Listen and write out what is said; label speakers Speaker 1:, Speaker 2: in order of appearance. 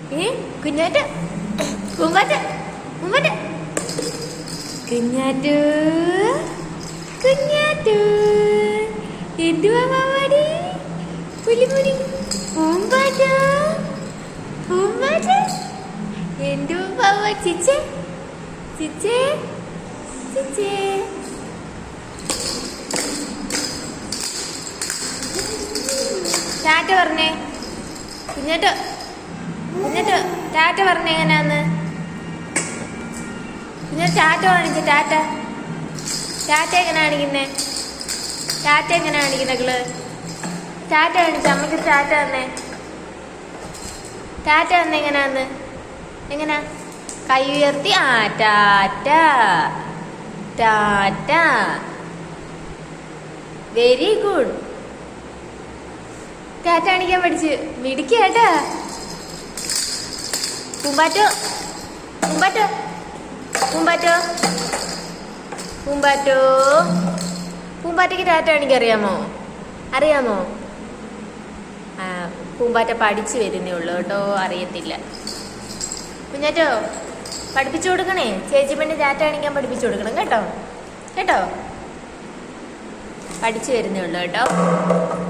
Speaker 1: കുഞ്ഞാറ്റ് പൂമ്പാറ്റ പൂമ്പാറ്റ കുഞ്ഞാറ്റു കുഞ്ഞാറ്റു എന്തുവാ മാമാടി പുലിമുടി പൂമ്പാറ്റ പൂമ്പാറ്റ എന്തുവാ പാവ ചിച്ചേ ചിച്ചേ ചിച്ചേ ടാറ്റ പറഞ്ഞേ കുഞ്ഞാറ്റോ കുഞ്ഞാറ്റോ ടാറ്റ പറഞ്ഞേ എങ്ങനെയാന്ന് കുഞ്ഞാറ്റ ടാറ്റ കാണിച്ചേ ടാറ്റ ടാറ്റ എങ്ങനെ കാണിക്കുന്നേ ടാറ്റ എങ്ങനെ കാണിക്കുന്നെകള് ടാറ്റ കാണിച്ച അമ്മക്ക് ടാറ്റ തന്നേ ടാറ്റ തന്നേ എങ്ങനെയാന്ന് എങ്ങനാ കൈ ഉയർത്തി ആ ടാറ്റ ടാറ്റ വെരി ഗുഡ് ടാറ്റ കാണിക്കാൻ പഠിച്ചു മിടിക്കേട്ടാ പൂമ്പാറ്റോ പൂമ്പാറ്റോ പൂമ്പാറ്റോ പൂമ്പാറ്റോ പൂമ്പാറ്റയ്ക്ക് ടാറ്റ കാണിക്കാൻ അറിയാമോ അറിയാമോ ആ പൂമ്പാറ്റ പഠിച്ചു വരുന്നേ ഉള്ളൂ കേട്ടോ അറിയത്തില്ല കുഞ്ഞാറ്റോ പഠിപ്പിച്ചു കൊടുക്കണേ ചേച്ചി പെണ്ണ് ടാറ്റ കാണിക്കാൻ പഠിപ്പിച്ചു കൊടുക്കണം കേട്ടോ കേട്ടോ പഠിച്ചു വരുന്നേ ഉള്ളൂ കേട്ടോ